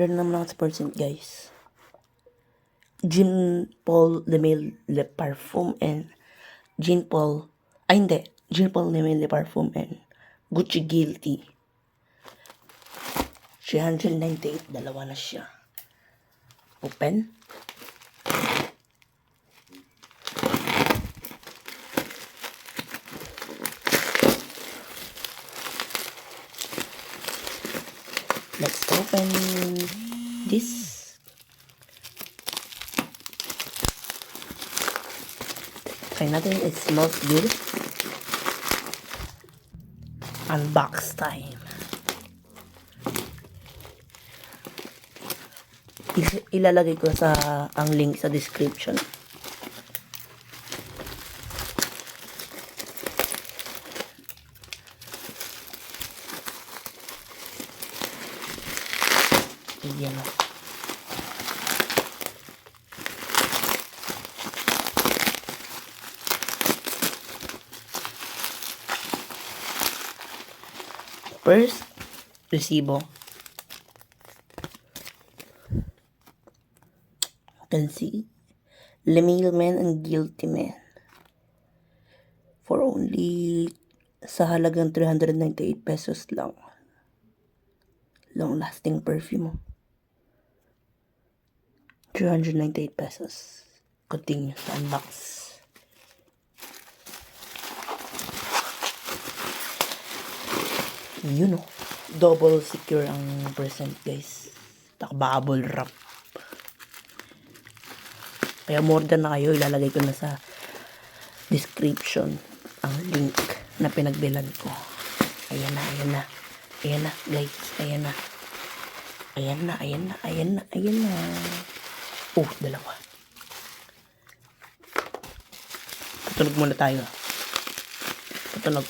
Order naman ako sa percent, guys. Jean Paul Le Male Le Parfum and Jean Paul Le Male Le Parfum and Gucci Guilty. 398, dalawa na siya. Open. Let's open this. Try natin, it smells good. Unbox time. Ilalagay ko ang link sa description. Ayan. First, resibo. You can see Le Male Man and Guilty Man for only sa halagang 398 pesos lang. Long lasting perfume. 398 pesos. Continue sa unbox. Yun o. Double secure ang present, guys. Bubble wrap. Kaya more than na kayo, ilalagay ko na sa description ang link na pinagbilan ko. Ayan na, ayan na. Ayan na, guys. Ayan na. Ayan na, ayan na, ayan na, ayan na. Oh, dalawa. Patunog muna tayo. Patunog.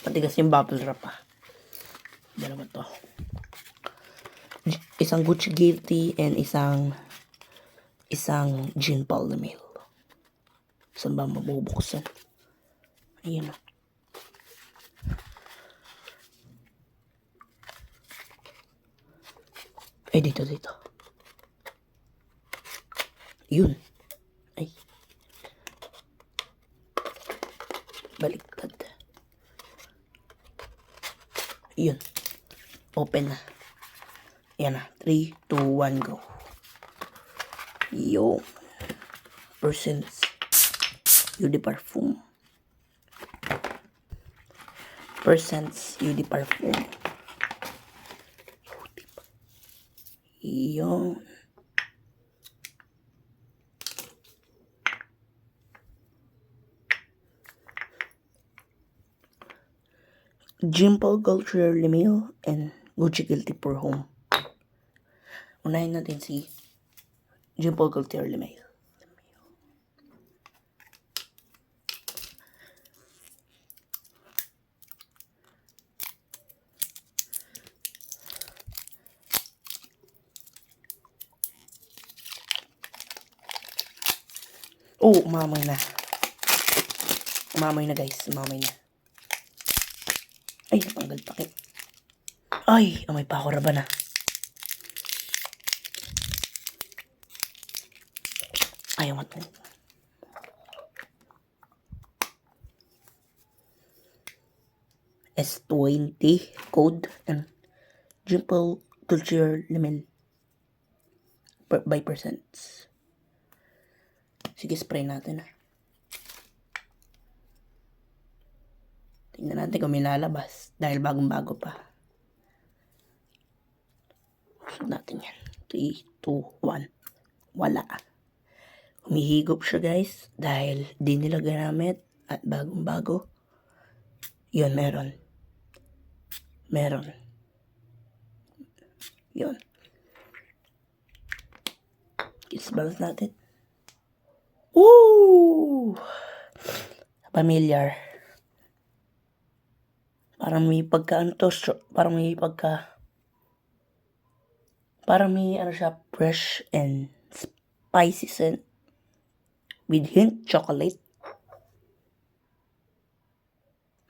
Patigas yung bubble wrap ah. Dalawa to. Isang Gucci Guilty and isang Jean Paul Le Male. Saan ba mabubuksan? Ayan na. Ay, dito. Yun. Ay. Baliktad. Yun. Open na. Yan na. 3, 2, 1, go. Yo. Persons. Eau de Parfum. Persons. Eau de Parfum. Yun. Jean Paul Gaultier Le Male and Gucci Guilty for Home. Unahin natin si Jean Paul Gaultier Le Male. Oh, umamoy na. Umamoy na, guys. Umamoy na. Ay, napanggal pakit. Ay, amoy pa ako raba na. Ayaw mo. S20 code and Jean Paul Gaultier Le Male by percents. Sige, spray natin ah. Tingnan natin kung may lalabas. Dahil bagong-bago pa. Gusto natin yan. 3, 2, 1. Wala. Humihigop siya, guys. Dahil di nila ginamit. At bagong-bago. Yun, meron. Yun. Kiss balance natin. Woo! Familiar. Parang may fresh and spicy scent with hint chocolate.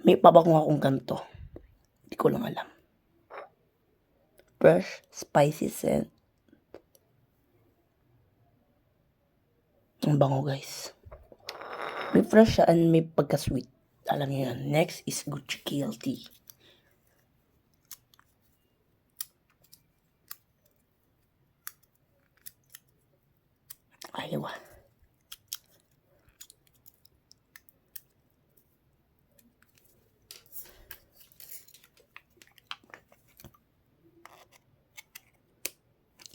May pabango akong ganito. Hindi ko lang alam. Fresh, spicy scent. Ang bango guys. May fresh siya and may pagka-sweet. Alam niyo yan. Next is Gucci KLT. Ayaw ah.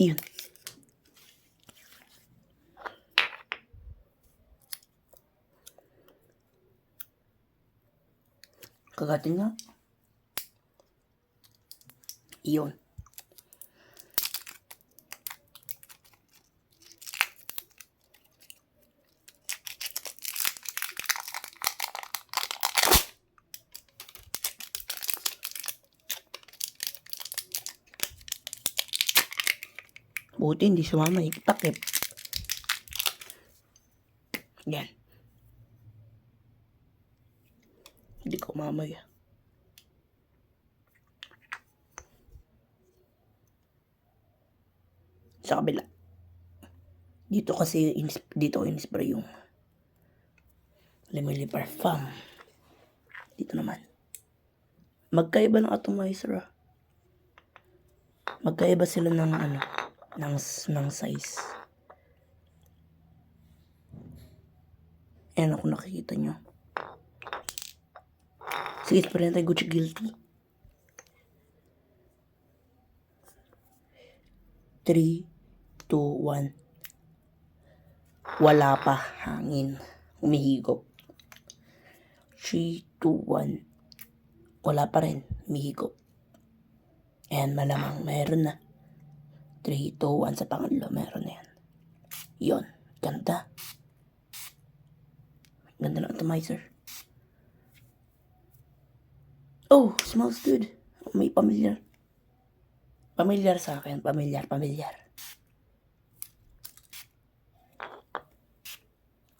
Iyon. Kagatin nga. Iyon. Buti hindi sumama, takip. Yan. Hindi ko mamay. Sa kabila. Dito kasi, dito in-spray yung Lemili Parfum. Dito naman. Magkaiba ng atomizer ah. Magkaiba sila ng ano. ng size. Ayan ako nakikita nyo. Sige, spray na tayo Gucci Guilty. 3, 2, 1. Wala pa hangin. Umihigop. 3, 2, 1. Wala pa rin. Umihigop. Ayan, malamang meron na. 3, 2, 1 sa pangatlo, meron na yan. Yun, ganda. Ganda ng atomizer. Oh, smells good. May familiar. Familiar sa akin, familiar.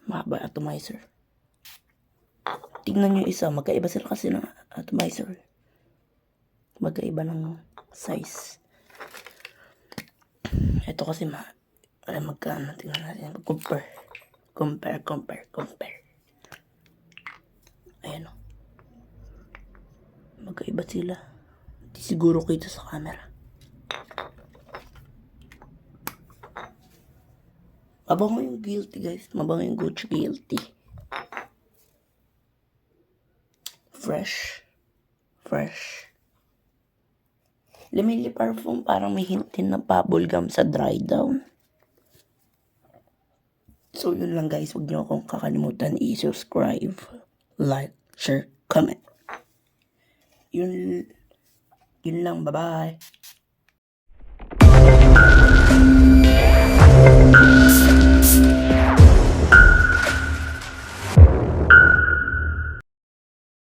Mahaba atomizer. Tingnan nyo isa, magkaiba sila kasi ng atomizer. Magkaiba ng size. Ito kasi magkano, tingnan natin, compare. Ayan o. Magkaiba sila. Hindi siguro kita sa camera. Mabango yung Guilty guys. Mabango yung Gucci Guilty. Fresh. Lemili Parfum parang may hint din na bubblegum sa dry down. So yun lang guys. Huwag niyo akong kakalimutan i-subscribe, like, share, comment. Yun lang. Bye-bye.